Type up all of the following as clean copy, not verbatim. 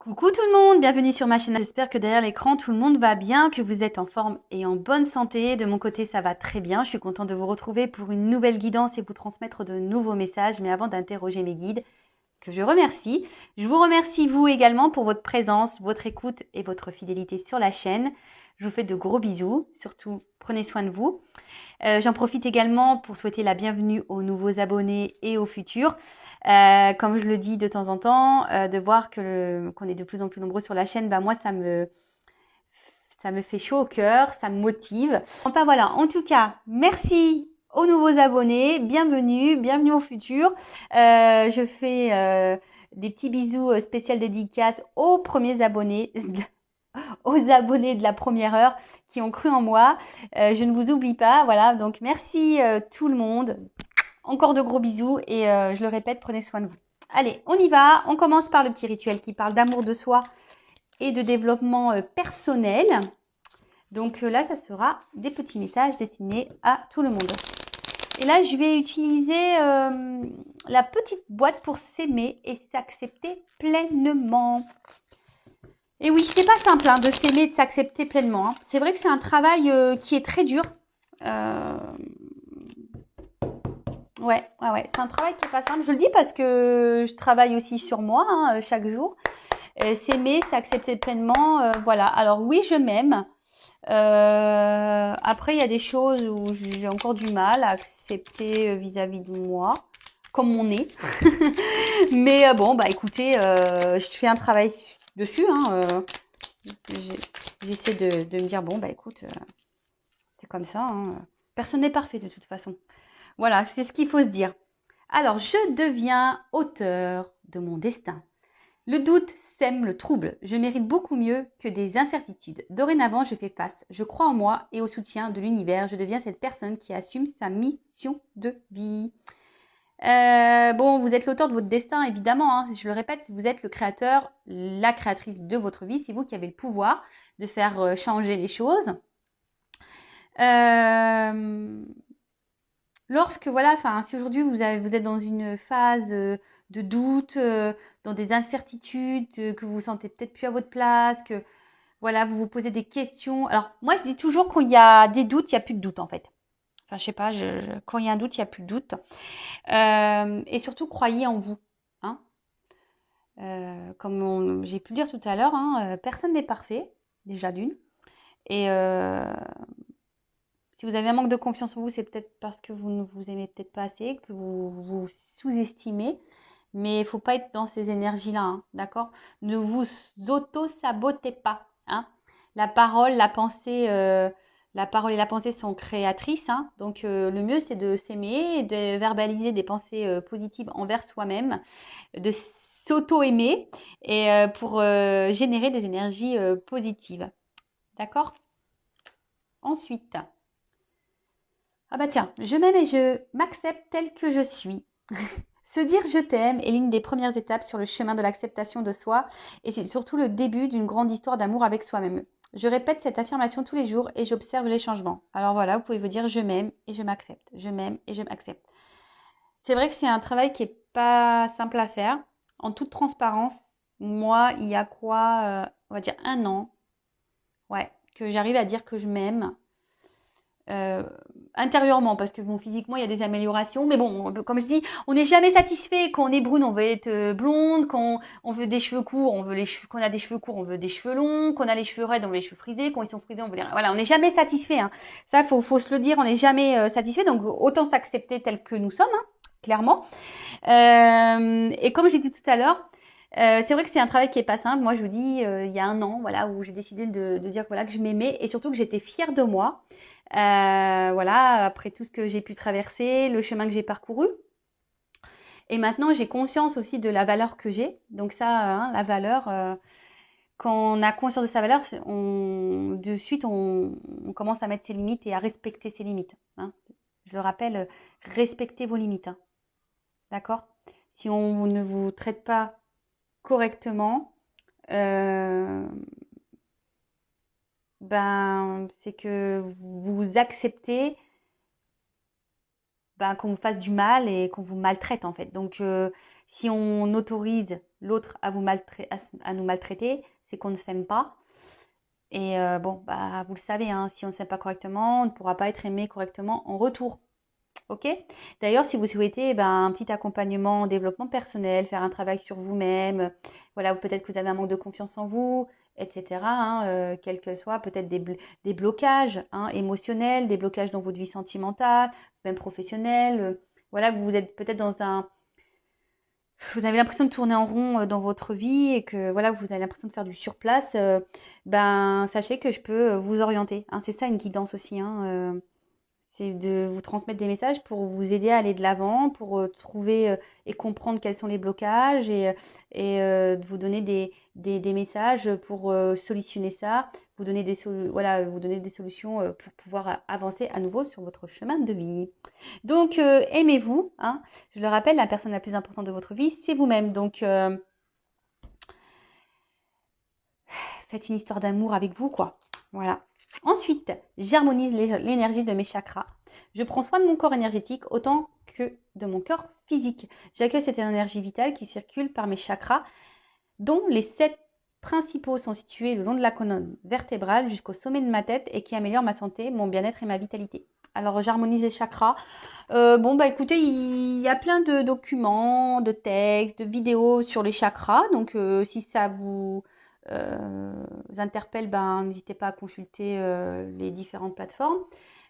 Coucou tout le monde, bienvenue sur ma chaîne. J'espère que derrière l'écran tout le monde va bien, que vous êtes en forme et en bonne santé. De mon côté ça va très bien, je suis contente de vous retrouver pour une nouvelle guidance et vous transmettre de nouveaux messages. Mais avant d'interroger mes guides, que je vous remercie vous également pour votre présence, votre écoute et votre fidélité sur la chaîne. Je vous fais de gros bisous, surtout prenez soin de vous. J'en profite également pour souhaiter la bienvenue aux nouveaux abonnés et aux futurs. Comme je le dis de temps en temps, de voir qu'on est de plus en plus nombreux sur la chaîne, moi ça me fait chaud au cœur, ça me motive. Enfin voilà, en tout cas, merci aux nouveaux abonnés, bienvenue aux futurs. Je fais des petits bisous spécial dédicaces aux premiers abonnés, aux abonnés de la première heure qui ont cru en moi. Je ne vous oublie pas, voilà, donc merci tout le monde. Encore de gros bisous et je le répète, prenez soin de vous. Allez, on y va. On commence par le petit rituel qui parle d'amour de soi et de développement personnel. Donc là, ça sera des petits messages destinés à tout le monde. Et là, je vais utiliser la petite boîte pour s'aimer et s'accepter pleinement. Et oui, c'est pas simple de s'aimer et de s'accepter pleinement. C'est vrai que c'est un travail qui est très dur. Ouais, c'est un travail qui est pas simple. Je le dis parce que je travaille aussi sur moi chaque jour. S'aimer, s'accepter pleinement, voilà. Alors oui, je m'aime. Après, il y a des choses où j'ai encore du mal à accepter vis-à-vis de moi, comme mon nez. Mais bon, écoutez, je fais un travail dessus. J'essaie de me dire, écoute, c'est comme ça. Personne n'est parfait de toute façon. Voilà, c'est ce qu'il faut se dire. Alors, je deviens auteur de mon destin. Le doute sème le trouble. Je mérite beaucoup mieux que des incertitudes. Dorénavant, je fais face. Je crois en moi et au soutien de l'univers. Je deviens cette personne qui assume sa mission de vie. Vous êtes l'auteur de votre destin, évidemment. Je le répète, vous êtes le créateur, la créatrice de votre vie. C'est vous qui avez le pouvoir de faire changer les choses. Lorsque, si aujourd'hui vous êtes dans une phase de doute, dans des incertitudes, que vous vous sentez peut-être plus à votre place, que voilà, vous vous posez des questions. Alors, moi, je dis toujours quand il y a des doutes, il n'y a plus de doute, en fait. Enfin, je sais pas, quand il y a un doute, il n'y a plus de doute. Et surtout, croyez en vous. Comme j'ai pu le dire tout à l'heure, personne n'est parfait, déjà d'une. Et si vous avez un manque de confiance en vous, c'est peut-être parce que vous ne vous aimez peut-être pas assez, que vous vous sous-estimez. Mais il ne faut pas être dans ces énergies-là, d'accord? Ne vous auto-sabotez pas. La parole, la pensée, la parole et la pensée sont créatrices. Donc le mieux, c'est de s'aimer, de verbaliser des pensées positives envers soi-même, de s'auto-aimer et pour générer des énergies positives. D'accord? Ensuite, tiens, je m'aime et je m'accepte telle que je suis. Se dire je t'aime est l'une des premières étapes sur le chemin de l'acceptation de soi et c'est surtout le début d'une grande histoire d'amour avec soi-même. Je répète cette affirmation tous les jours et j'observe les changements. Alors voilà, vous pouvez vous dire je m'aime et je m'accepte. Je m'aime et je m'accepte. C'est vrai que c'est un travail qui est pas simple à faire. En toute transparence, moi, il y a quoi, on va dire 1 an, que j'arrive à dire que je m'aime. Intérieurement, parce que physiquement il y a des améliorations, mais bon, comme je dis, on n'est jamais satisfait. Quand on est brune, on veut être blonde. Quand on veut des cheveux courts, on veut quand on a des cheveux courts, on veut des cheveux longs. Quand on a les cheveux raides, on veut les cheveux frisés. Quand ils sont frisés, on veut voilà, on n'est jamais satisfait. Ça, faut se le dire, on n'est jamais satisfait. Donc autant s'accepter tel que nous sommes, clairement. Et comme j'ai dit tout à l'heure, c'est vrai que c'est un travail qui est pas simple. Moi, je vous dis, il y a 1 an, où j'ai décidé de dire que je m'aimais et surtout que j'étais fière de moi. Après tout ce que j'ai pu traverser, le chemin que j'ai parcouru. Et maintenant, j'ai conscience aussi de la valeur que j'ai. Donc ça, la valeur, quand on a conscience de sa valeur, de suite, on commence à mettre ses limites et à respecter ses limites. Je le rappelle, respectez vos limites. D'accord? Si on ne vous traite pas correctement, c'est que vous acceptez qu'on vous fasse du mal et qu'on vous maltraite en fait. Donc Si on autorise l'autre à nous maltraiter, c'est qu'on ne s'aime pas. Et bon, bah, vous le savez, hein, si on ne s'aime pas correctement, on ne pourra pas être aimé correctement en retour. Ok? D'ailleurs, si vous souhaitez un petit accompagnement en développement personnel, faire un travail sur vous-même, voilà, peut-être que vous avez un manque de confiance en vous, etc., hein, quel que soit, peut-être des blocages émotionnels, des blocages dans votre vie sentimentale, même professionnelle, voilà, que vous êtes peut-être vous avez l'impression de tourner en rond dans votre vie et que voilà, vous avez l'impression de faire du surplace, sachez que je peux vous orienter. Hein. C'est ça une guidance aussi. Hein, c'est de vous transmettre des messages pour vous aider à aller de l'avant, pour trouver et comprendre quels sont les blocages et de vous donner des messages pour solutionner ça, vous donner vous donner des solutions pour pouvoir avancer à nouveau sur votre chemin de vie. Donc, aimez-vous. Hein. Je le rappelle, la personne la plus importante de votre vie, c'est vous-même. Donc, faites une histoire d'amour avec vous, quoi. Voilà. Ensuite, j'harmonise l'énergie de mes chakras. Je prends soin de mon corps énergétique autant que de mon corps physique. J'accueille cette énergie vitale qui circule par mes chakras, dont les 7 principaux sont situés le long de la colonne vertébrale jusqu'au sommet de ma tête et qui améliorent ma santé, mon bien-être et ma vitalité. Alors, j'harmonise les chakras. Écoutez, il y a plein de documents, de textes, de vidéos sur les chakras. Donc, si ça vous interpelle, n'hésitez pas à consulter les différentes plateformes.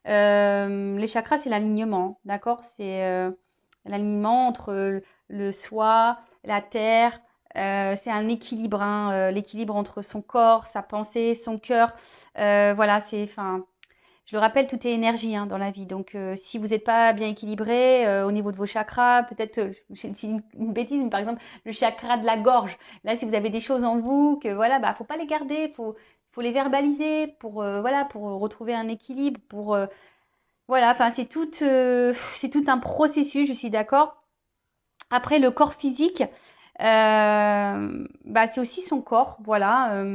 Les chakras, c'est l'alignement, d'accord? C'est l'alignement entre le soi, la terre. C'est un équilibre, hein, l'équilibre entre son corps, sa pensée, son cœur. Voilà, je le rappelle, tout est énergie dans la vie. Donc, si vous n'êtes pas bien équilibré au niveau de vos chakras, peut-être, c'est une bêtise, mais par exemple, le chakra de la gorge. Là, si vous avez des choses en vous, que voilà, faut pas les garder, faut les verbaliser pour pour retrouver un équilibre, c'est tout un processus. Je suis d'accord. Après, le corps physique, c'est aussi son corps, voilà.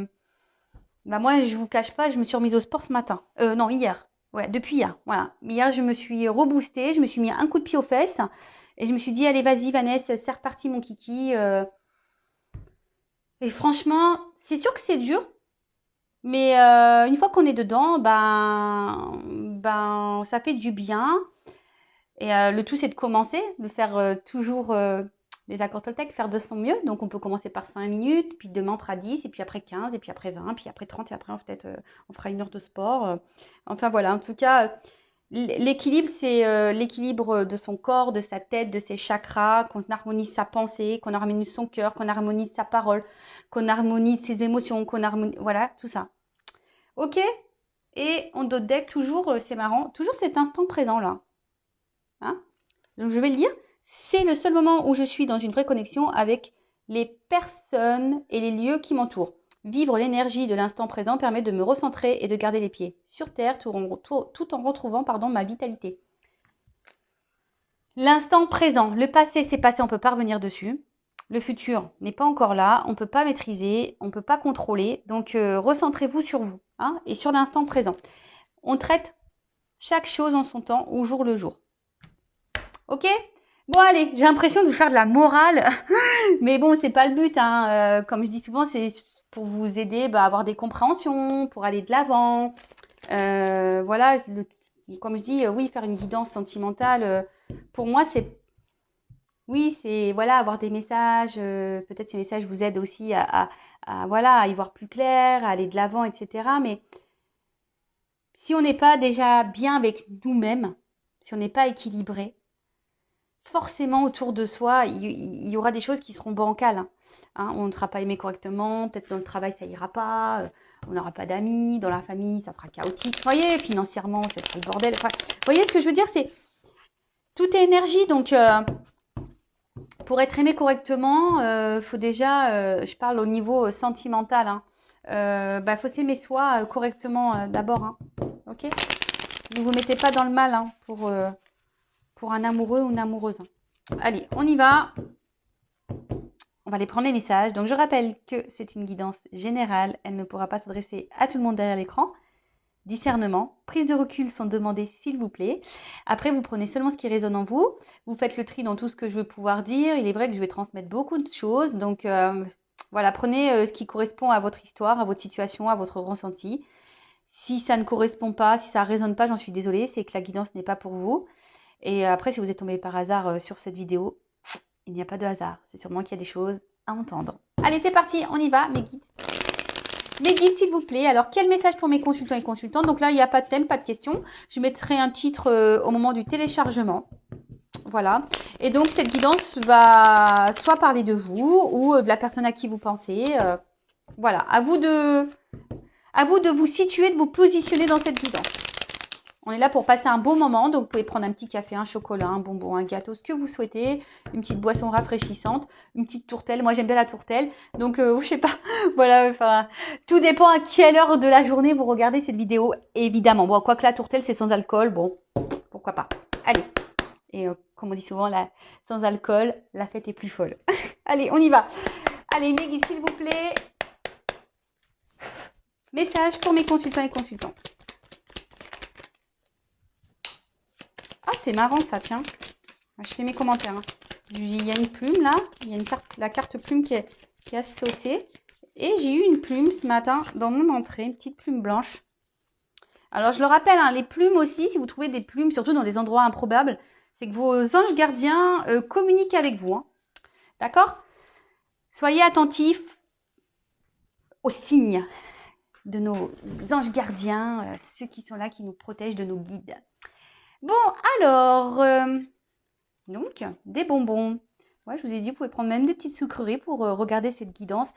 Moi, je vous cache pas, je me suis remise au sport ce matin. Non, hier. Ouais, depuis hier. Voilà. Hier, je me suis reboostée, je me suis mis un coup de pied aux fesses et je me suis dit, allez, vas-y, Vanessa, c'est reparti, mon kiki. Et franchement, c'est sûr que c'est dur, mais une fois qu'on est dedans, ça fait du bien. Et le tout, c'est de commencer, de faire toujours les accords Toltec, faire de son mieux. Donc, on peut commencer par 5 minutes, puis demain, on fera 10, et puis après 15, et puis après 20, puis après 30, et après, peut-être, on fera 1 heure de sport. Enfin, voilà. En tout cas, l'équilibre, c'est l'équilibre de son corps, de sa tête, de ses chakras, qu'on harmonise sa pensée, qu'on harmonise son cœur, qu'on harmonise sa parole, qu'on harmonise ses émotions, qu'on harmonise... Voilà, tout ça. Ok? Et on doit deck toujours, c'est marrant, toujours cet instant présent, là. Hein? Donc je vais le dire, c'est le seul moment où je suis dans une vraie connexion avec les personnes et les lieux qui m'entourent. Vivre l'énergie de l'instant présent permet de me recentrer et de garder les pieds sur terre tout en retrouvant ma vitalité. L'instant présent, le passé c'est passé, on ne peut pas revenir dessus. Le futur n'est pas encore là, on ne peut pas maîtriser, on ne peut pas contrôler. Donc recentrez-vous sur vous et sur l'instant présent. On traite chaque chose en son temps, au jour le jour. Ok? Bon allez, j'ai l'impression de vous faire de la morale, mais bon, c'est pas le but. Comme je dis souvent, c'est pour vous aider à avoir des compréhensions, pour aller de l'avant. Voilà, comme je dis, oui, faire une guidance sentimentale, pour moi, c'est avoir des messages. Peut-être ces messages vous aident aussi à y voir plus clair, à aller de l'avant, etc. Mais si on n'est pas déjà bien avec nous-mêmes, si on n'est pas équilibré, forcément autour de soi, il y aura des choses qui seront bancales. On ne sera pas aimé correctement, peut-être dans le travail ça ira pas, on n'aura pas d'amis, dans la famille ça sera chaotique. Vous voyez, financièrement ça sera le bordel. Enfin, vous voyez ce que je veux dire, c'est tout est énergie. Donc pour être aimé correctement, faut déjà, je parle au niveau sentimental. Faut s'aimer soi correctement d'abord. Ok, ne vous mettez pas dans le mal pour un amoureux ou une amoureuse. Allez, on y va. On va aller prendre les messages. Donc, je rappelle que c'est une guidance générale. Elle ne pourra pas s'adresser à tout le monde derrière l'écran. discernement, prise de recul sont demandées s'il vous plaît. Après, vous prenez seulement ce qui résonne en vous. Vous faites le tri dans tout ce que je vais pouvoir dire. Il est vrai que je vais transmettre beaucoup de choses. Donc voilà, prenez ce qui correspond à votre histoire, à votre situation, à votre ressenti. Si ça ne correspond pas, si ça ne résonne pas, j'en suis désolée, c'est que la guidance n'est pas pour vous. Et après, si vous êtes tombé par hasard sur cette vidéo, il n'y a pas de hasard. C'est sûrement qu'il y a des choses à entendre. Allez, c'est parti, on y va, mes guides. Mes guides, s'il vous plaît. Alors, quel message pour mes consultants et consultantes? Donc là, il n'y a pas de thème, pas de question. Je mettrai un titre au moment du téléchargement. Voilà. Et donc, cette guidance va soit parler de vous ou de la personne à qui vous pensez. Voilà. À vous de vous situer, de vous positionner dans cette guidance. On est là pour passer un beau moment, donc vous pouvez prendre un petit café, un chocolat, un bonbon, un gâteau, ce que vous souhaitez, une petite boisson rafraîchissante, une petite tourtelle. Moi, j'aime bien la tourtelle, donc je sais pas, voilà, enfin, tout dépend à quelle heure de la journée vous regardez cette vidéo, évidemment. Bon, quoique la tourtelle, c'est sans alcool, bon, pourquoi pas. Allez, et comme on dit souvent, sans alcool, la fête est plus folle. Allez, on y va. Allez, mes guides, s'il vous plaît. Message pour mes consultants et consultantes. Ah, c'est marrant ça, tiens. Je fais mes commentaires. Hein. Il y a une plume là. Il y a la carte plume qui a sauté. Et j'ai eu une plume ce matin dans mon entrée. Une petite plume blanche. Alors, je le rappelle, hein, les plumes aussi, si vous trouvez des plumes, surtout dans des endroits improbables, c'est que vos anges gardiens communiquent avec vous. Hein. D'accord? Soyez attentifs aux signes de nos anges gardiens, ceux qui sont là, qui nous protègent, de nos guides. Bon, alors, donc, des bonbons. Ouais, je vous ai dit, vous pouvez prendre même des petites sucreries pour regarder cette guidance.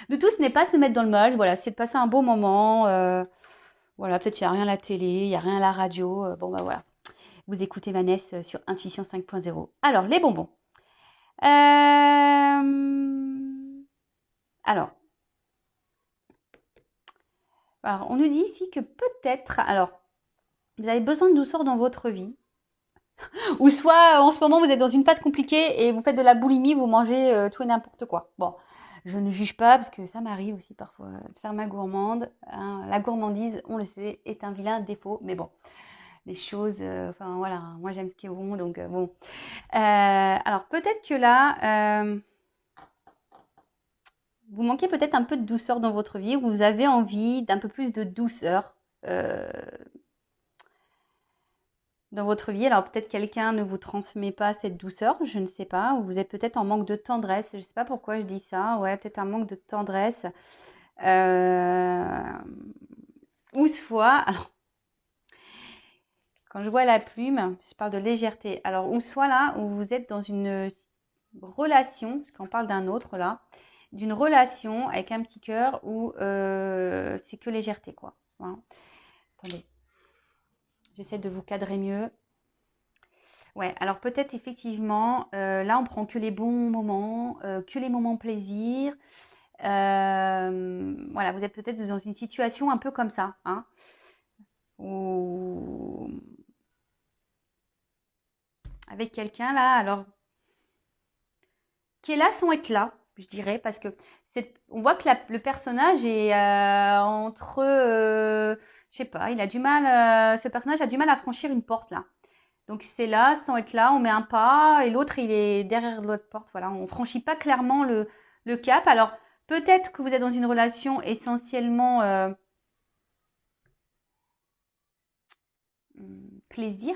Le tout, ce n'est pas se mettre dans le mal, voilà, c'est de passer un beau moment. Voilà, peut-être il n'y a rien à la télé, il n'y a rien à la radio. Bon, bah voilà, vous écoutez Vanessa sur Intuition 5.0. Alors, les bonbons. Alors, on nous dit ici que peut-être, alors, vous avez besoin de douceur dans votre vie. Ou soit, en ce moment, vous êtes dans une phase compliquée et vous faites de la boulimie, vous mangez tout et n'importe quoi. Bon, je ne juge pas parce que ça m'arrive aussi parfois de faire ma gourmande. Hein. La gourmandise, on le sait, est un vilain défaut. Mais bon, les choses, enfin voilà, moi j'aime ce qui est bon, donc bon. Alors peut-être que là, vous manquez peut-être un peu de douceur dans votre vie. Vous avez envie d'un peu plus de douceur. Dans votre vie. Alors peut-être quelqu'un ne vous transmet pas cette douceur, je ne sais pas, ou vous êtes peut-être en manque de tendresse, je ne sais pas pourquoi je dis ça, ouais, peut-être un manque de tendresse, ou soit, alors, quand je vois la plume, je parle de légèreté, alors ou soit là, où vous êtes dans une relation, parce qu'on parle d'un autre là, d'une relation avec un petit cœur où c'est que légèreté, quoi. Voilà. Attendez. J'essaie de vous cadrer mieux. Ouais, alors peut-être effectivement, là on prend que les bons moments, que les moments plaisir. Voilà, vous êtes peut-être dans une situation un peu comme ça, hein, ou avec quelqu'un là, alors qui est là sans être là, je dirais, parce que on voit que le personnage est entre, je sais pas, il a du mal, ce personnage a du mal à franchir une porte là. Donc c'est là, sans être là, on met un pas et l'autre il est derrière l'autre porte. Voilà, on franchit pas clairement le cap. Alors peut-être que vous êtes dans une relation essentiellement plaisir,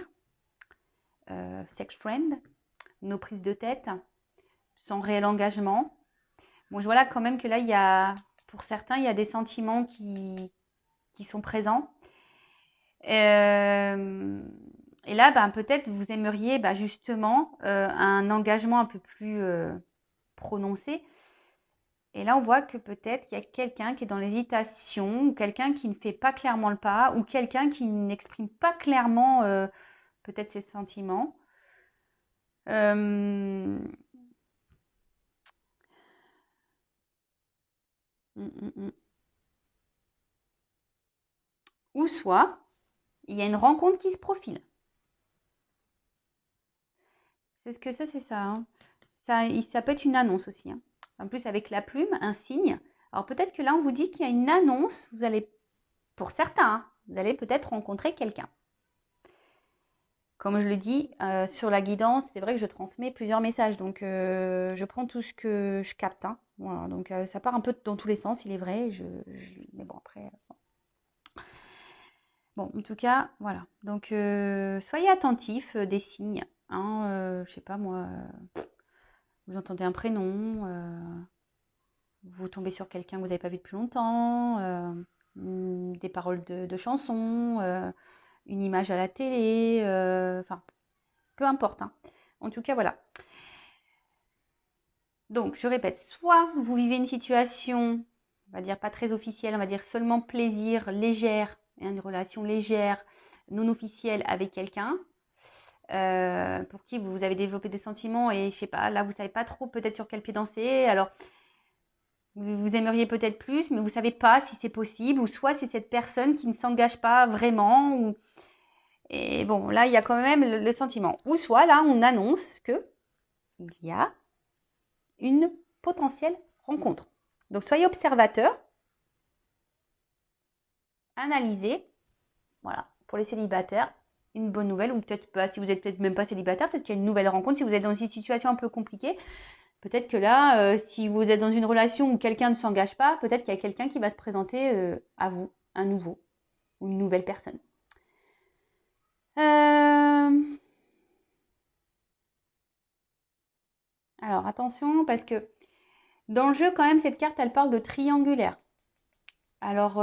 sex friend, nos prises de tête, sans réel engagement. Bon, je vois là quand même que là il y a, pour certains, il y a des sentiments qui sont présents. Et là, ben, peut-être vous aimeriez justement un engagement un peu plus prononcé. Et là, on voit que peut-être il y a quelqu'un qui est dans l'hésitation, ou quelqu'un qui ne fait pas clairement le pas, ou quelqu'un qui n'exprime pas clairement peut-être ses sentiments. Ou soit, il y a une rencontre qui se profile. C'est ce que ça, c'est ça. Hein. Ça peut être une annonce aussi. Hein. En plus, avec la plume, un signe. Alors peut-être que là, on vous dit qu'il y a une annonce. Vous allez, pour certains, hein, Vous allez peut-être rencontrer quelqu'un. Comme je le dis, sur la guidance, c'est vrai que je transmets plusieurs messages. Donc, je prends tout ce que je capte. Hein. Voilà, donc, ça part un peu dans tous les sens, il est vrai. Mais bon, après... Bon, en tout cas, voilà. Donc, soyez attentifs des signes. Hein, je sais pas moi, vous entendez un prénom, vous tombez sur quelqu'un que vous n'avez pas vu depuis longtemps, des paroles de chansons, une image à la télé, enfin, peu importe. Hein. En tout cas, voilà. Donc, je répète, soit vous vivez une situation, on va dire pas très officielle, on va dire seulement plaisir, légère, une relation légère, non officielle avec quelqu'un, pour qui vous avez développé des sentiments et je sais pas, là vous savez pas trop peut-être sur quel pied danser. Alors, vous aimeriez peut-être plus, mais vous savez pas si c'est possible, ou soit c'est cette personne qui ne s'engage pas vraiment, ou... Et bon, là, il y a quand même le sentiment. Ou soit, là, on annonce que il y a une potentielle rencontre. Donc, soyez observateur, analysez, voilà, pour les célibataires, une bonne nouvelle, ou peut-être pas, si vous êtes peut-être même pas célibataire, peut-être qu'il y a une nouvelle rencontre, si vous êtes dans une situation un peu compliquée, peut-être que là, si vous êtes dans une relation où quelqu'un ne s'engage pas, peut-être qu'il y a quelqu'un qui va se présenter à vous, un nouveau, ou une nouvelle personne. Alors attention, parce que dans le jeu, quand même, cette carte, elle parle de triangulaire. Alors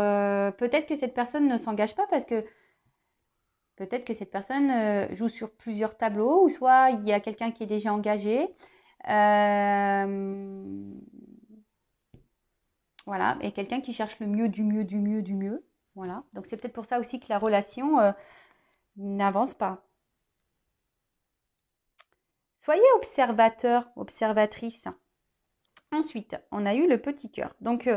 peut-être que cette personne ne s'engage pas parce que peut-être que cette personne joue sur plusieurs tableaux, ou soit il y a quelqu'un qui est déjà engagé. Voilà, et quelqu'un qui cherche le mieux, du mieux, du mieux, du mieux. Voilà, donc c'est peut-être pour ça aussi que la relation n'avance pas. Soyez observateur, observatrice. Ensuite, on a eu le petit cœur. Donc,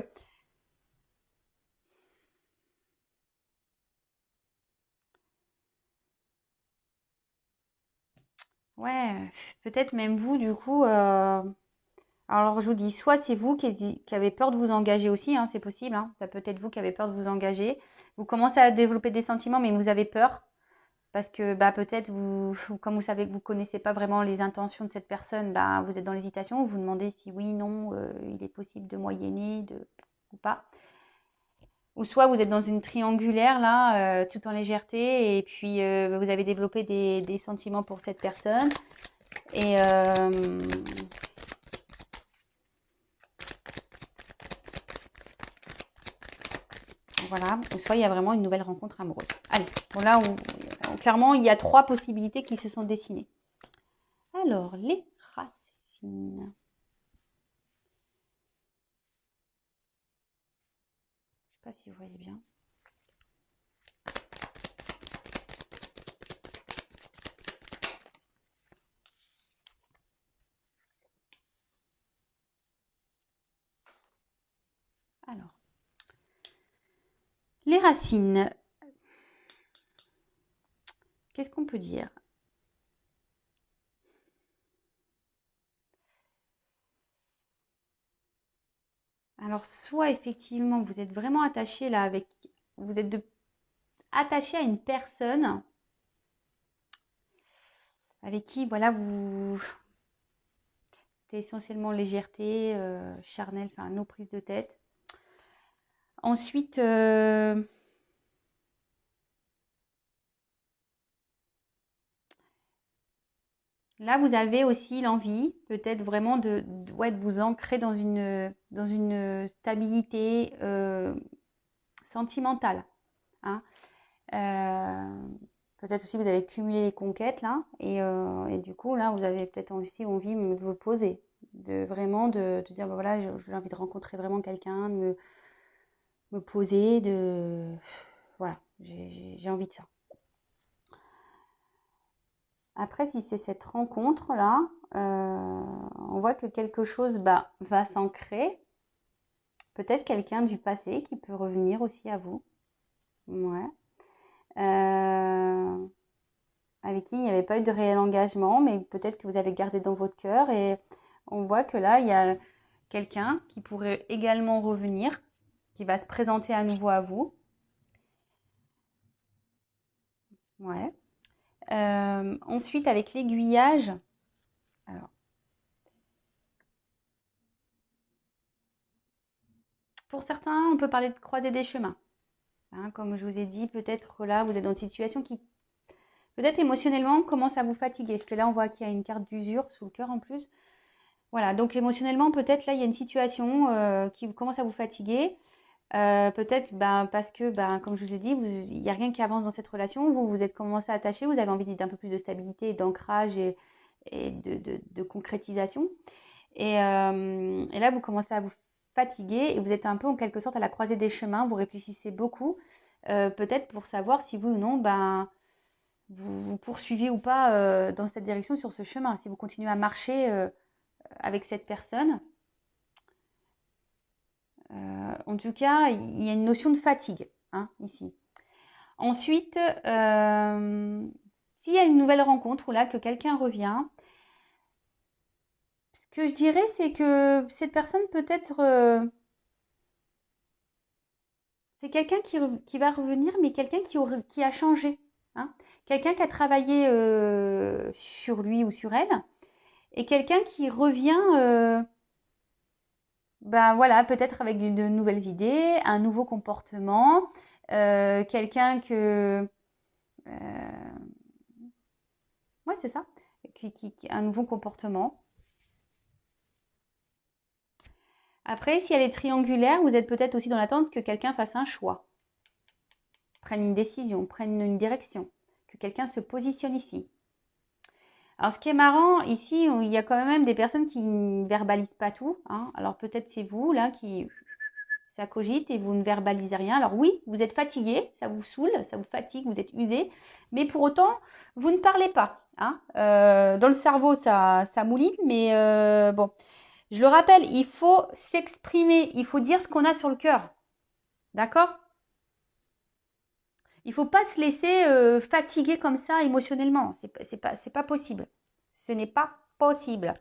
ouais, peut-être même vous, du coup. Alors, je vous dis, soit c'est vous qui avez peur de vous engager aussi, hein, c'est possible. Hein, ça peut être vous qui avez peur de vous engager. Vous commencez à développer des sentiments, mais vous avez peur. Parce que bah, peut-être, comme vous savez que vous ne connaissez pas vraiment les intentions de cette personne, bah, vous êtes dans l'hésitation. Vous vous demandez si oui, non, il est possible de moyenner ou pas. Ou soit vous êtes dans une triangulaire, là, tout en légèreté, et puis vous avez développé des sentiments pour cette personne. Et voilà, ou soit il y a vraiment une nouvelle rencontre amoureuse. Allez, bon là, clairement, il y a 3 possibilités qui se sont dessinées. Alors, les racines. Je ne sais pas si vous voyez bien. Alors, les racines. Qu'est-ce qu'on peut dire? Alors, soit effectivement, vous êtes vraiment attaché là avec... Vous êtes attaché à une personne avec qui, voilà, c'est essentiellement légèreté, charnel, enfin, nos prises de tête. Ensuite, là, vous avez aussi l'envie, peut-être vraiment de vous ancrer dans une stabilité sentimentale. Hein. Peut-être aussi vous avez cumulé les conquêtes là, et du coup là, vous avez peut-être aussi envie de vous poser, de vraiment de dire bah, voilà, j'ai envie de rencontrer vraiment quelqu'un, de me poser, voilà, j'ai envie de ça. Après, si c'est cette rencontre-là, on voit que quelque chose va s'ancrer. Peut-être quelqu'un du passé qui peut revenir aussi à vous. Ouais. Avec qui il n'y avait pas eu de réel engagement, mais peut-être que vous avez gardé dans votre cœur. Et on voit que là, il y a quelqu'un qui pourrait également revenir, qui va se présenter à nouveau à vous. Ouais. Ensuite, avec l'aiguillage, alors, pour certains, on peut parler de croiser des chemins. Hein, comme je vous ai dit, peut-être là, vous êtes dans une situation qui, peut-être émotionnellement, commence à vous fatiguer. Parce que là, on voit qu'il y a une carte d'usure sous le cœur en plus. Voilà, donc émotionnellement, peut-être là, il y a une situation qui commence à vous fatiguer. Peut-être parce que, comme je vous ai dit, il n'y a rien qui avance dans cette relation. Vous êtes commencé à attacher, vous avez envie d'un peu plus de stabilité, d'ancrage et de concrétisation. Et là, vous commencez à vous fatiguer et vous êtes un peu en quelque sorte à la croisée des chemins. Vous réfléchissez beaucoup, peut-être pour savoir si oui ou non, vous poursuivez ou pas dans cette direction, sur ce chemin. Si vous continuez à marcher avec cette personne. En tout cas, il y a une notion de fatigue hein, ici. Ensuite, s'il y a une nouvelle rencontre ou là que quelqu'un revient, ce que je dirais, c'est que cette personne peut-être, c'est quelqu'un qui va revenir, mais quelqu'un qui a changé. Hein. Quelqu'un qui a travaillé sur lui ou sur elle, et quelqu'un qui revient, voilà, peut-être avec de nouvelles idées, un nouveau comportement, quelqu'un que... ouais, c'est ça, un nouveau comportement. Après, si elle est triangulaire, vous êtes peut-être aussi dans l'attente que quelqu'un fasse un choix, prenne une décision, prenne une direction, que quelqu'un se positionne ici. Alors, ce qui est marrant, ici, il y a quand même des personnes qui ne verbalisent pas tout. Hein. Alors, peut-être c'est vous, là, qui... ça cogite et vous ne verbalisez rien. Alors oui, vous êtes fatigué, ça vous saoule, ça vous fatigue, vous êtes usé, mais pour autant, vous ne parlez pas. Hein. Dans le cerveau, ça mouline, mais bon, je le rappelle, il faut s'exprimer, il faut dire ce qu'on a sur le cœur. D'accord? Il ne faut pas se laisser fatiguer comme ça émotionnellement. C'est pas possible. Ce n'est pas possible.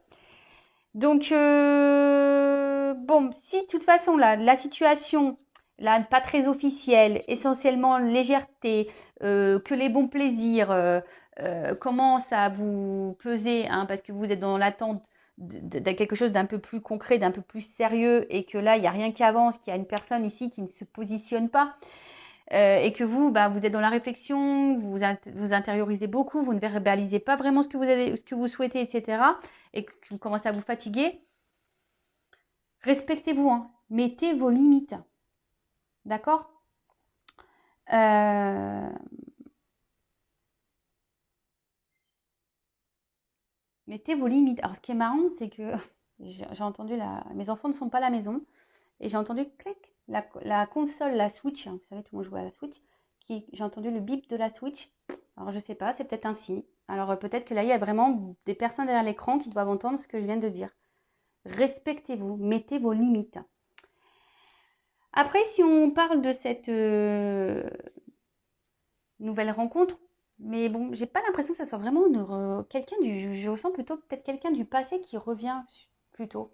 Donc, bon, si de toute façon, là, la situation, là, pas très officielle, essentiellement légèreté, que les bons plaisirs commencent à vous peser, hein, parce que vous êtes dans l'attente de quelque chose d'un peu plus concret, d'un peu plus sérieux, et que là, il n'y a rien qui avance, qu'il y a une personne ici qui ne se positionne pas, et que vous, vous êtes dans la réflexion, vous intériorisez beaucoup, vous ne verbalisez pas vraiment ce que vous souhaitez, etc., et que vous commencez à vous fatiguer, respectez-vous, hein. Mettez vos limites. D'accord? Mettez vos limites. Alors, ce qui est marrant, c'est que j'ai entendu mes enfants ne sont pas à la maison, et j'ai entendu clic, la console, la Switch, hein, vous savez, tout le monde joue à la Switch, j'ai entendu le bip de la Switch. Alors, je sais pas, c'est peut-être un signe. Alors, peut-être que là, il y a vraiment des personnes derrière l'écran qui doivent entendre ce que je viens de dire. Respectez-vous, mettez vos limites. Après, si on parle de cette nouvelle rencontre, mais bon, j'ai pas l'impression que ça soit vraiment quelqu'un je ressens plutôt peut-être quelqu'un du passé qui revient plutôt.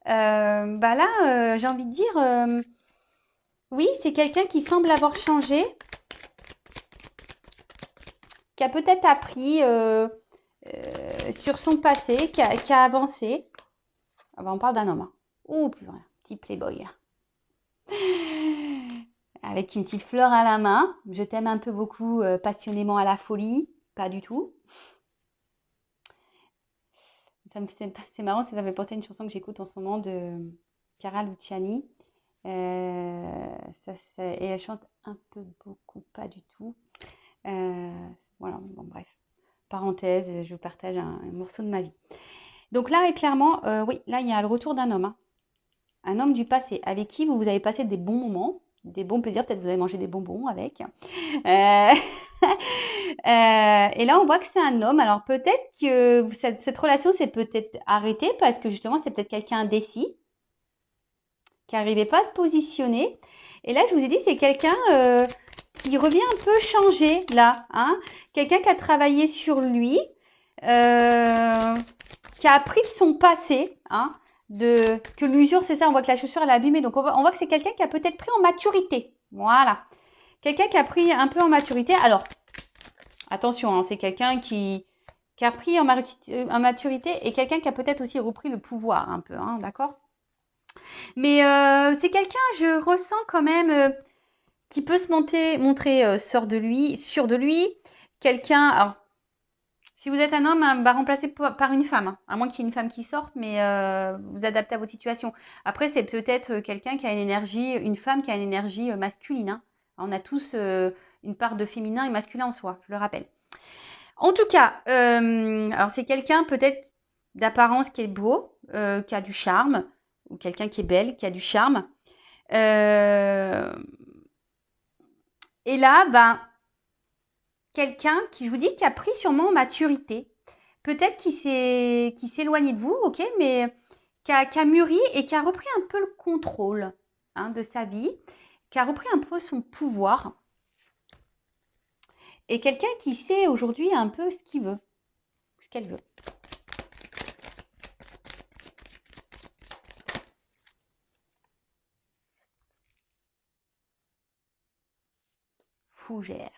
Là, j'ai envie de dire, oui, c'est quelqu'un qui semble avoir changé, qui a peut-être appris sur son passé, qui a avancé. Ah on parle d'un homme. Hein. Oh, plus rien, petit playboy. Avec une petite fleur à la main. Je t'aime un peu beaucoup, passionnément à la folie. Pas du tout. C'est marrant, ça me fait penser à une chanson que j'écoute en ce moment de Cara Luciani. Et elle chante un peu beaucoup, pas du tout. Voilà, bon bref. Parenthèse, je vous partage un morceau de ma vie. Donc là, clairement, oui, là, il y a le retour d'un homme. Hein. Un homme du passé, avec qui vous avez passé des bons moments, des bons plaisirs, peut-être vous avez mangé des bonbons avec. Et là, on voit que c'est un homme. Alors peut-être que cette relation s'est peut-être arrêtée parce que justement, c'était peut-être quelqu'un indécis, qui n'arrivait pas à se positionner. Et là, je vous ai dit, c'est quelqu'un qui revient un peu changé, là. Hein, quelqu'un qui a travaillé sur lui, qui a appris de son passé, hein, que l'usure, c'est ça, on voit que la chaussure, elle est abîmée. Donc, on voit que c'est quelqu'un qui a peut-être pris en maturité. Voilà. Quelqu'un qui a pris un peu en maturité. Alors, Attention, hein, c'est quelqu'un qui a pris en maturité et quelqu'un qui a peut-être aussi repris le pouvoir un peu, hein, d'accord? Mais c'est quelqu'un, je ressens quand même, qui peut se montrer sûr de lui. Quelqu'un, alors, si vous êtes un homme, hein, bah, remplacé par une femme, hein, à moins qu'il y ait une femme qui sorte, mais vous adaptez à votre situation. Après, c'est peut-être quelqu'un qui a une énergie, une femme qui a une énergie masculine, hein. On a tous une part de féminin et masculin en soi, je le rappelle. En tout cas, alors c'est quelqu'un peut-être d'apparence qui est beau, qui a du charme, ou quelqu'un qui est belle, qui a du charme. Euh, et là, ben, quelqu'un qui, je vous dis, qui a pris sûrement en maturité. Peut-être qui s'est éloigné de vous, ok, mais qui a mûri et qui a repris un peu le contrôle, hein, de sa vie, qui a repris un peu son pouvoir. Et quelqu'un qui sait aujourd'hui un peu ce qu'il veut, ce qu'elle veut. Fougère.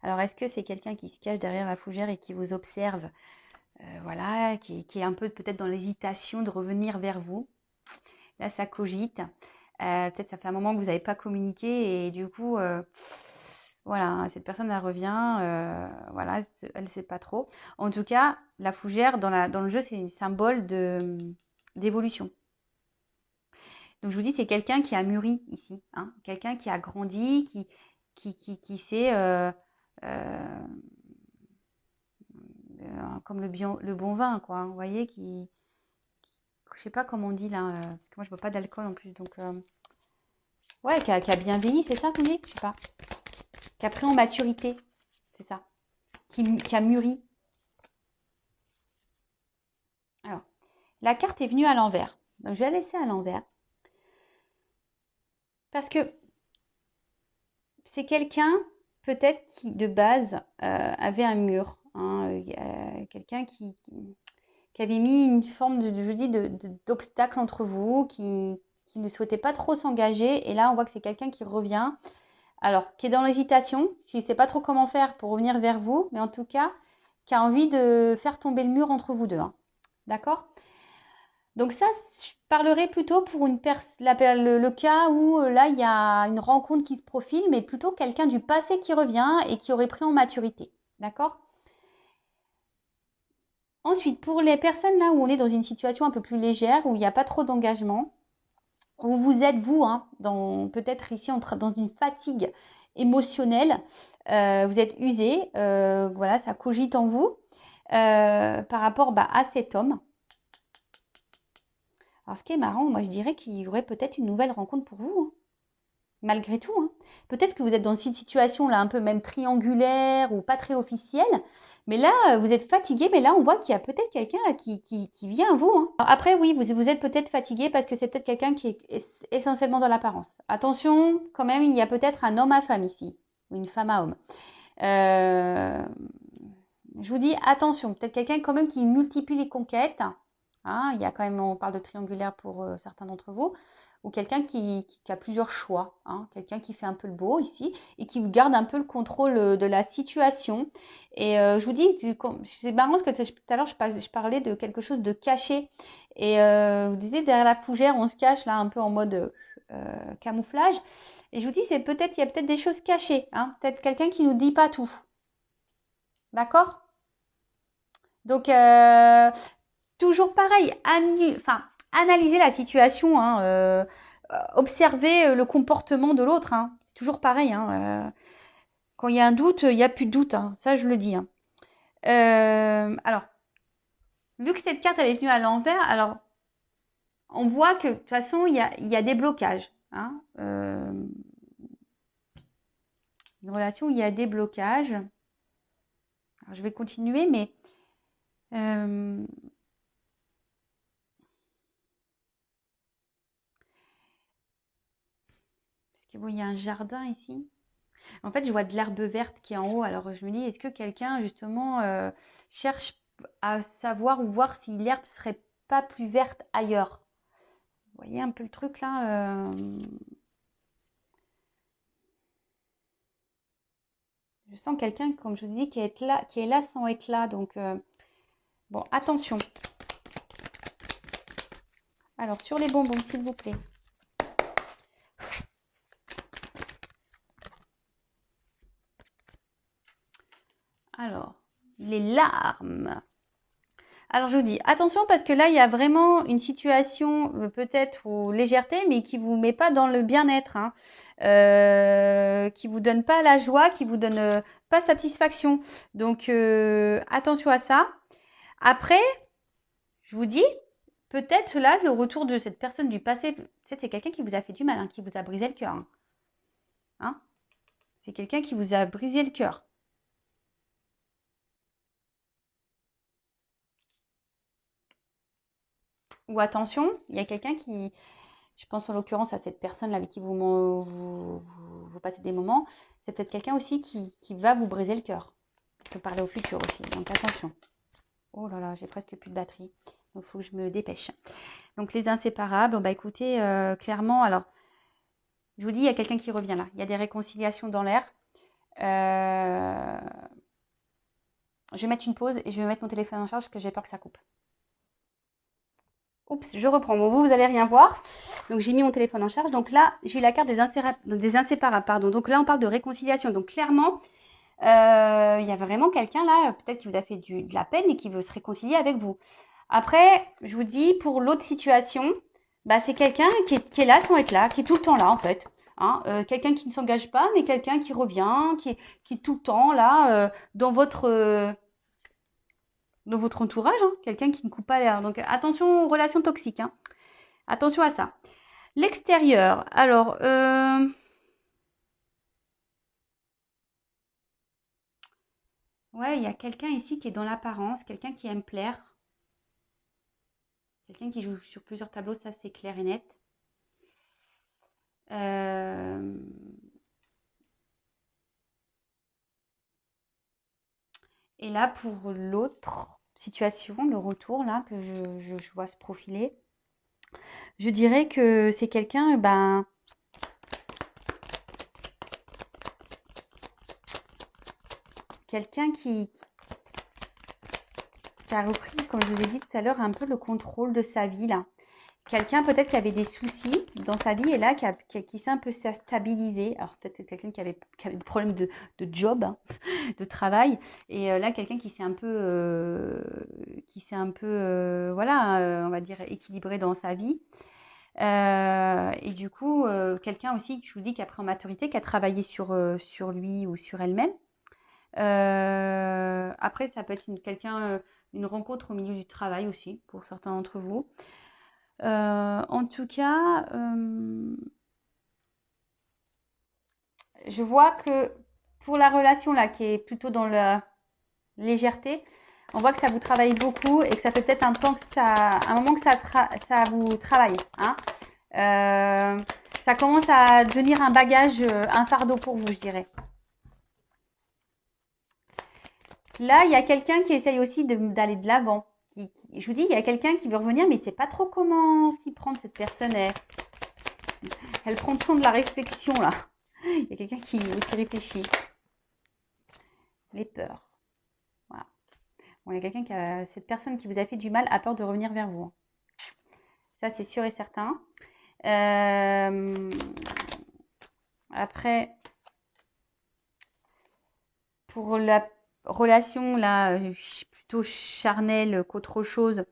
Alors, est-ce que c'est quelqu'un qui se cache derrière la fougère et qui vous observe, voilà, qui est un peu peut-être dans l'hésitation de revenir vers vous? Là, ça cogite. Peut-être ça fait un moment que vous n'avez pas communiqué et du coup, voilà, cette personne, elle revient, voilà, elle ne sait pas trop. En tout cas, la fougère, dans le jeu, c'est un symbole d'évolution. Donc, je vous dis, c'est quelqu'un qui a mûri ici, hein, quelqu'un qui a grandi, qui sait, comme le bon vin, quoi, hein, vous voyez, je sais pas comment on dit là, parce que moi, je bois pas d'alcool en plus, donc, ouais, qui a bien vieilli, c'est ça qu'on dit? Je sais pas. Qui a pris en maturité, c'est ça. Qui a mûri. Alors, la carte est venue à l'envers. Donc, je vais la laisser à l'envers. Parce que c'est quelqu'un, peut-être, qui, de base, avait un mur, hein, quelqu'un qui avait mis une forme d'obstacle entre vous, qui ne souhaitait pas trop s'engager. Et là, on voit que c'est quelqu'un qui revient. Alors, qui est dans l'hésitation, qui ne sait pas trop comment faire pour revenir vers vous, mais en tout cas, qui a envie de faire tomber le mur entre vous deux, hein. D'accord? Donc ça, je parlerai plutôt pour le cas où là, il y a une rencontre qui se profile, mais plutôt quelqu'un du passé qui revient et qui aurait pris en maturité. D'accord? Ensuite, pour les personnes là où on est dans une situation un peu plus légère, où il n'y a pas trop d'engagement, où vous êtes vous, hein, peut-être ici dans une fatigue émotionnelle, vous êtes usé, voilà, ça cogite en vous par rapport à cet homme. Alors, ce qui est marrant, moi je dirais qu'il y aurait peut-être une nouvelle rencontre pour vous, hein, malgré tout, hein. Peut-être que vous êtes dans cette situation là un peu même triangulaire ou pas très officielle, mais là vous êtes fatigué, mais là on voit qu'il y a peut-être quelqu'un qui vient à vous, hein. Alors, après oui, vous êtes peut-être fatigué parce que c'est peut-être quelqu'un qui est essentiellement dans l'apparence. Attention, quand même, il y a peut-être un homme à femme ici, ou une femme à homme. Euh, je vous dis attention, peut-être quelqu'un quand même qui multiplie les conquêtes, hein, il y a quand même, on parle de triangulaire pour certains d'entre vous, ou quelqu'un qui a plusieurs choix, hein, quelqu'un qui fait un peu le beau ici et qui garde un peu le contrôle de la situation. Et je vous dis, c'est marrant parce que tout à l'heure je parlais de quelque chose de caché. Et vous disiez derrière la fougère, on se cache là un peu en mode camouflage. Et je vous dis, il y a peut-être des choses cachées, hein, peut-être quelqu'un qui nous dit pas tout. D'accord? Donc, toujours pareil, analyser la situation, hein, observer le comportement de l'autre, hein. C'est toujours pareil, hein, quand il y a un doute, il n'y a plus de doute, hein. Ça, je le dis, hein. Alors, vu que cette carte elle est venue à l'envers, alors on voit que de toute façon il y a des blocages, hein. Une relation où il y a des blocages. Alors, je vais continuer, mais parce que bon, il y a un jardin ici. En fait, je vois de l'herbe verte qui est en haut. Alors, je me dis, est-ce que quelqu'un, justement, cherche à savoir ou voir si l'herbe serait pas plus verte ailleurs? Vous voyez un peu le truc là, Je sens quelqu'un, comme je vous dis, qui est là sans être là. Donc, bon, attention. Alors, sur les bonbons, s'il vous plaît. Alors, les larmes. Alors, je vous dis, attention parce que là, il y a vraiment une situation peut-être ou légèreté, mais qui vous met pas dans le bien-être, hein. Qui vous donne pas la joie, qui vous donne pas satisfaction. Donc, attention à ça. Après, je vous dis, peut-être là, le retour de cette personne du passé, peut-être c'est quelqu'un qui vous a fait du mal, hein, qui vous a brisé le cœur, hein. Hein, c'est quelqu'un qui vous a brisé le cœur. Ou attention, il y a quelqu'un qui, je pense en l'occurrence à cette personne-là avec qui vous passez des moments, c'est peut-être quelqu'un aussi qui va vous briser le cœur. Je peux parler au futur aussi, donc attention. Oh là là, j'ai presque plus de batterie, donc il faut que je me dépêche. Donc les inséparables, bah écoutez, clairement, alors, je vous dis, il y a quelqu'un qui revient là. Il y a des réconciliations dans l'air. Euh, je vais mettre une pause et je vais mettre mon téléphone en charge parce que j'ai peur que ça coupe. Oups, je reprends. Bon, vous allez rien voir. Donc, j'ai mis mon téléphone en charge. Donc là, j'ai la carte des inséparables. Pardon. Donc là, on parle de réconciliation. Donc, clairement, il y a vraiment quelqu'un là, peut-être qui vous a fait de la peine et qui veut se réconcilier avec vous. Après, je vous dis, pour l'autre situation, bah, c'est quelqu'un qui est là sans être là, qui est tout le temps là, en fait. Hein, quelqu'un qui ne s'engage pas, mais quelqu'un qui revient, qui est tout le temps là, dans votre entourage, hein, quelqu'un qui ne coupe pas l'air. Donc attention aux relations toxiques, hein. Attention à ça. L'extérieur, alors, ouais, il y a quelqu'un ici qui est dans l'apparence, quelqu'un qui aime plaire, quelqu'un qui joue sur plusieurs tableaux, ça c'est clair et net. Euh, et là, pour l'autre situation, le retour là que je vois se profiler, je dirais que c'est quelqu'un, ben, quelqu'un qui a repris, comme je vous ai dit tout à l'heure, un peu le contrôle de sa vie là. Quelqu'un peut-être qui avait des soucis dans sa vie et là qui s'est un peu stabilisé. Alors peut-être que quelqu'un qui avait des problèmes de job, hein, de travail. Et là, quelqu'un qui s'est un peu, voilà, on va dire équilibré dans sa vie. Et du coup, quelqu'un aussi, je vous dis, qui a pris en maturité, qui a travaillé sur lui ou sur elle-même. Après, ça peut être une rencontre au milieu du travail aussi, pour certains d'entre vous. En tout cas, je vois que pour la relation là, qui est plutôt dans la légèreté, on voit que ça vous travaille beaucoup et que ça fait peut-être un moment que ça vous travaille, hein. Ça commence à devenir un bagage, un fardeau pour vous, je dirais. Là, il y a quelqu'un qui essaye aussi d'aller de l'avant. Je vous dis, il y a quelqu'un qui veut revenir, mais il ne sait pas trop comment s'y prendre. Cette personne, elle prend le temps de la réflexion là. Il y a quelqu'un qui réfléchit. Les peurs. Voilà. Bon, il y a cette personne qui vous a fait du mal a peur de revenir vers vous. Ça, c'est sûr et certain. Après, pour la relation là, plutôt charnelle qu'autre chose.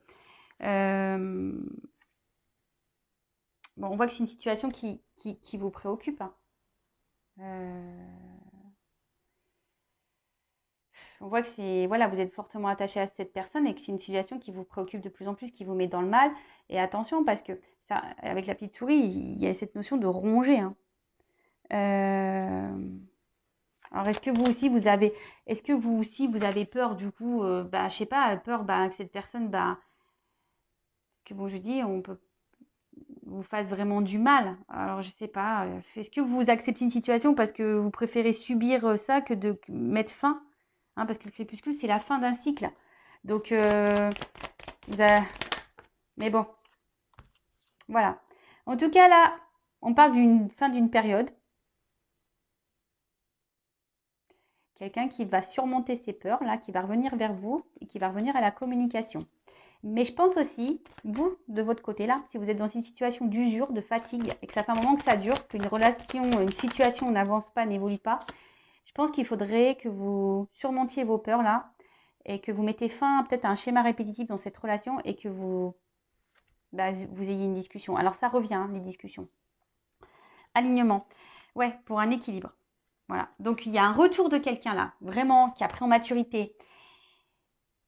Bon, on voit que c'est une situation qui vous préoccupe, hein. On voit que c'est, voilà, vous êtes fortement attaché à cette personne et que c'est une situation qui vous préoccupe de plus en plus, qui vous met dans le mal. Et attention, parce que ça, avec la petite souris, il y a cette notion de ronger, hein. Alors, est-ce que vous aussi, vous avez peur du coup, bah, je sais pas, peur, bah, que cette personne, bah, que bon, je dis, on peut vous fasse vraiment du mal. Alors, je sais pas, est-ce que vous acceptez une situation parce que vous préférez subir ça que de mettre fin, hein, parce que le crépuscule, c'est la fin d'un cycle. Donc, vous avez- mais bon, voilà. En tout cas, là, on parle d'une fin d'une période. quelqu'un qui va surmonter ses peurs, là, qui va revenir vers vous et qui va revenir à la communication. Mais je pense aussi, vous, de votre côté là, si vous êtes dans une situation d'usure, de fatigue, et que ça fait un moment que ça dure, qu'une relation, une situation n'avance pas, n'évolue pas, je pense qu'il faudrait que vous surmontiez vos peurs là et que vous mettez fin peut-être à un schéma répétitif dans cette relation et que vous ayez une discussion. Alors ça revient, hein, les discussions. Alignement. Ouais, pour un équilibre. Voilà. Donc il y a un retour de quelqu'un là, vraiment, qui a pris en maturité,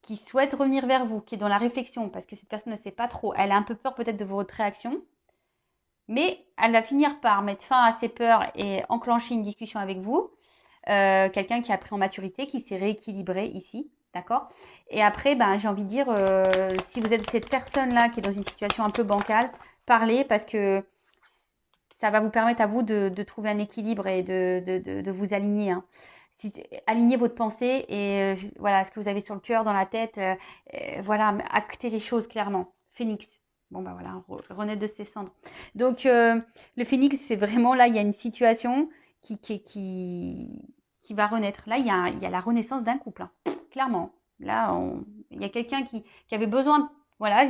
qui souhaite revenir vers vous, qui est dans la réflexion, parce que cette personne ne sait pas trop. Elle a un peu peur peut-être de votre réaction, mais elle va finir par mettre fin à ses peurs et enclencher une discussion avec vous. Quelqu'un qui a pris en maturité, qui s'est rééquilibré ici, d'accord? Et après, j'ai envie de dire, si vous êtes cette personne-là qui est dans une situation un peu bancale, parlez parce que ça va vous permettre à vous de trouver un équilibre et de vous aligner, hein. Alignez votre pensée et voilà, ce que vous avez sur le cœur, dans la tête, voilà, actez les choses clairement. Phénix. Bon, voilà, renaître de ses cendres. Donc, le phénix, c'est vraiment là, il y a une situation qui va renaître. Là, il y a la renaissance d'un couple, hein, clairement. Là, il y a quelqu'un qui avait besoin, voilà,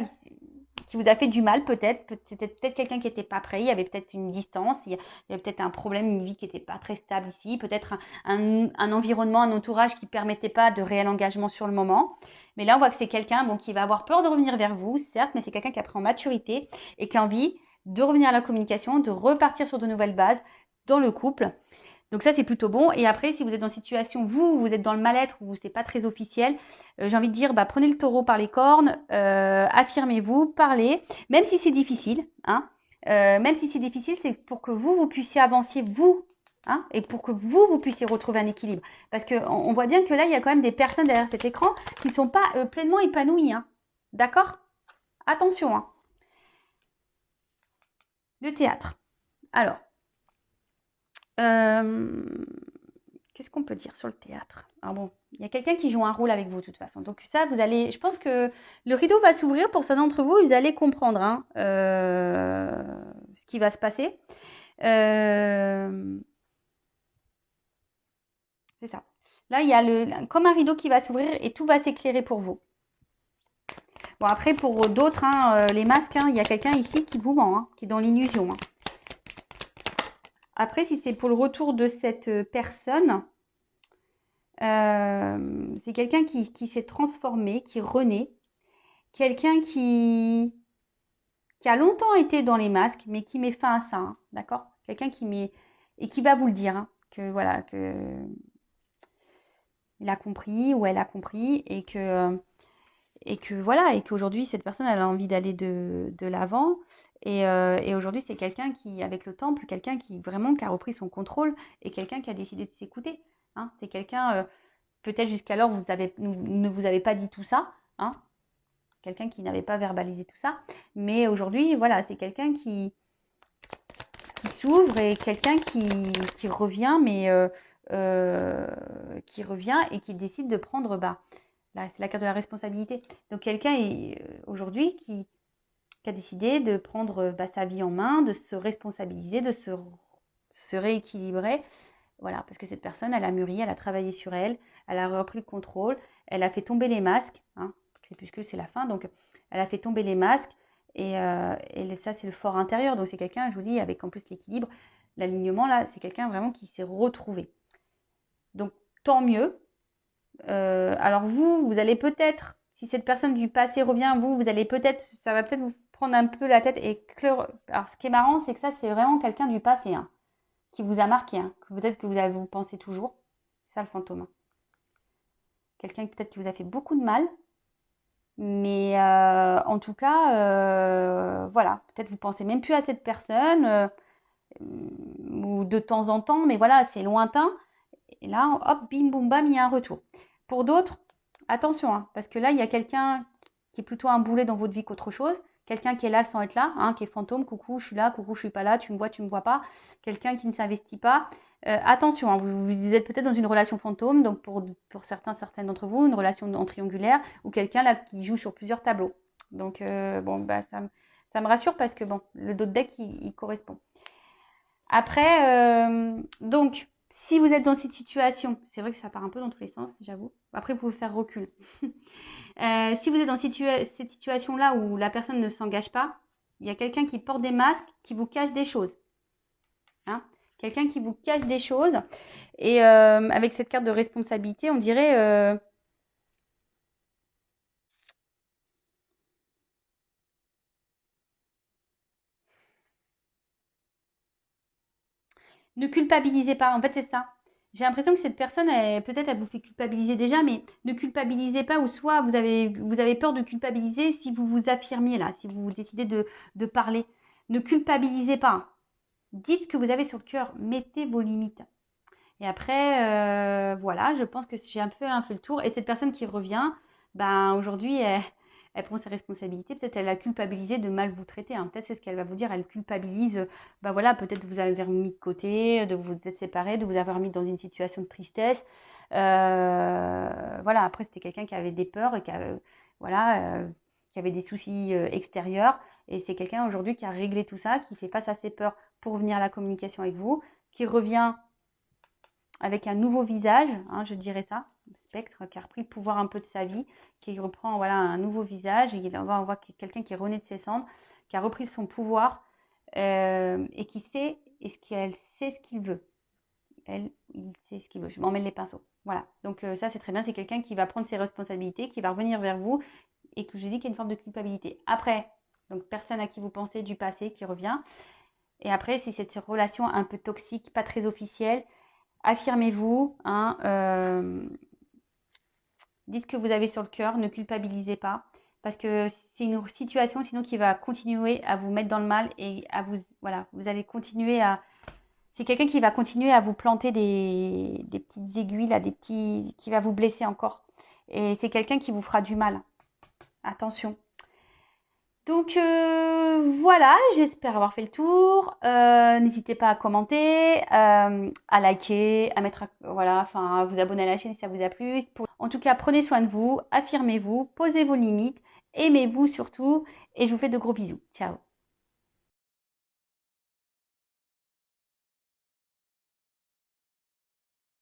qui vous a fait du mal peut-être. C'était peut-être quelqu'un qui n'était pas prêt. Il y avait peut-être une distance. Il y avait peut-être un problème, une vie qui n'était pas très stable ici. Peut-être un environnement, un entourage qui ne permettait pas de réel engagement sur le moment. Mais là, on voit que c'est quelqu'un qui va avoir peur de revenir vers vous, certes, mais c'est quelqu'un qui a pris en maturité et qui a envie de revenir à la communication, de repartir sur de nouvelles bases dans le couple. Donc ça, c'est plutôt bon. Et après, si vous êtes dans une situation, vous êtes dans le mal-être, ou c'est pas très officiel, j'ai envie de dire, prenez le taureau par les cornes, affirmez-vous, parlez, même si c'est difficile, hein. Même si c'est difficile, c'est pour que vous puissiez avancer, vous, hein, et pour que vous puissiez retrouver un équilibre. Parce qu'on voit bien que là, il y a quand même des personnes derrière cet écran qui ne sont pas pleinement épanouies, hein. D'accord? Attention, hein. Le théâtre. Alors, qu'est-ce qu'on peut dire sur le théâtre? Alors bon, il y a quelqu'un qui joue un rôle avec vous de toute façon. Donc ça, je pense que le rideau va s'ouvrir pour certains d'entre vous. Vous allez comprendre, hein, ce qui va se passer. C'est ça. Là, il y a comme un rideau qui va s'ouvrir et tout va s'éclairer pour vous. Bon, après, pour d'autres, hein, les masques, hein, il y a quelqu'un ici qui vous ment, hein, qui est dans l'illusion, hein. Après, si c'est pour le retour de cette personne, c'est quelqu'un qui s'est transformé, qui renaît. Quelqu'un qui a longtemps été dans les masques, mais qui met fin à ça, hein, d'accord? Quelqu'un et qui va vous le dire, hein, que voilà, que il a compris ou elle a compris et que voilà, et qu'aujourd'hui cette personne elle a envie d'aller de l'avant. Et aujourd'hui c'est quelqu'un qui, avec le temple, quelqu'un qui vraiment qui a repris son contrôle et quelqu'un qui a décidé de s'écouter, hein. C'est quelqu'un, peut-être jusqu'alors ne vous avez pas dit tout ça, hein. Quelqu'un qui n'avait pas verbalisé tout ça. Mais aujourd'hui, voilà, c'est quelqu'un qui s'ouvre et quelqu'un qui revient, mais qui revient et qui décide de prendre, là, c'est la carte de la responsabilité. Donc quelqu'un aujourd'hui qui a décidé de prendre sa vie en main, de se responsabiliser, de se rééquilibrer. Voilà, parce que cette personne, elle a mûri, elle a travaillé sur elle, elle a repris le contrôle, elle a fait tomber les masques, hein. Crépuscule, c'est la fin, donc elle a fait tomber les masques et ça, c'est le fort intérieur. Donc c'est quelqu'un, je vous dis, avec en plus l'équilibre, l'alignement, là, c'est quelqu'un vraiment qui s'est retrouvé. Donc tant mieux. Alors vous allez peut-être, si cette personne du passé revient, vous allez peut-être, ça va peut-être vous prendre un peu la tête et alors ce qui est marrant, c'est que ça, c'est vraiment quelqu'un du passé, hein, qui vous a marqué, hein, que peut-être que vous pensez toujours. C'est ça le fantôme, hein. Quelqu'un peut-être qui vous a fait beaucoup de mal. Mais en tout cas, voilà, peut-être vous pensez même plus à cette personne, ou de temps en temps, mais voilà, c'est lointain. Et là, hop, bim, boum, bam, il y a un retour. Pour d'autres, attention, hein, parce que là, il y a quelqu'un qui est plutôt un boulet dans votre vie qu'autre chose. Quelqu'un qui est là sans être là, hein, qui est fantôme, coucou, je suis là, coucou, je suis pas là, tu me vois pas. Quelqu'un qui ne s'investit pas. Attention, hein, vous êtes peut-être dans une relation fantôme, donc pour certaines d'entre vous, une relation en triangulaire, ou quelqu'un là qui joue sur plusieurs tableaux. Donc ça me rassure parce que bon, le dos de deck il correspond. Après, donc Si vous êtes dans cette situation, c'est vrai que ça part un peu dans tous les sens, j'avoue. Après, vous pouvez faire recul. Si vous êtes dans cette situation-là où la personne ne s'engage pas, il y a quelqu'un qui porte des masques, qui vous cache des choses. Hein, quelqu'un qui vous cache des choses. Et avec cette carte de responsabilité, on dirait ne culpabilisez pas. En fait, c'est ça. J'ai l'impression que cette personne, peut-être elle vous fait culpabiliser déjà, mais ne culpabilisez pas, ou soit vous avez peur de culpabiliser si vous vous affirmiez là, si vous décidez de parler. Ne culpabilisez pas. Dites ce que vous avez sur le cœur, mettez vos limites. Et après, voilà, je pense que j'ai un peu fait le tour. Et cette personne qui revient, ben aujourd'hui, elle prend ses responsabilités. Peut-être elle a culpabilisé de mal vous traiter. Hein. Peut-être c'est ce qu'elle va vous dire. Elle culpabilise, ben voilà, peut-être de vous avoir mis de côté, de vous être séparés, de vous avoir mis dans une situation de tristesse. Voilà, après, c'était quelqu'un qui avait des peurs et voilà, qui avait des soucis extérieurs. Et c'est quelqu'un aujourd'hui qui a réglé tout ça, qui fait face à ses peurs pour venir à la communication avec vous, qui revient avec un nouveau visage, hein, je dirais ça, spectre qui a repris le pouvoir un peu de sa vie, qui reprend voilà, un nouveau visage, et on voit quelqu'un qui est rené de ses cendres, qui a repris son pouvoir et qui sait, qu'elle sait ce qu'il veut. Il sait ce qu'il veut. Je m'en mêle les pinceaux. Voilà. Donc ça, c'est très bien. C'est quelqu'un qui va prendre ses responsabilités, qui va revenir vers vous et que je dis qu'il y a une forme de culpabilité. Après, donc personne à qui vous pensez du passé qui revient. Et après, si cette relation un peu toxique, pas très officielle, affirmez-vous, hein, dites ce que vous avez sur le cœur, ne culpabilisez pas, parce que c'est une situation sinon qui va continuer à vous mettre dans le mal et à vous, voilà, vous allez continuer à, c'est quelqu'un qui va continuer à vous planter des petites aiguilles là, qui va vous blesser encore. Et c'est quelqu'un qui vous fera du mal. Attention. Donc voilà, j'espère avoir fait le tour. N'hésitez pas à commenter, à liker, à mettre, voilà, enfin, à vous abonner à la chaîne si ça vous a plu. En tout cas, prenez soin de vous, affirmez-vous, posez vos limites, aimez-vous surtout, et je vous fais de gros bisous. Ciao.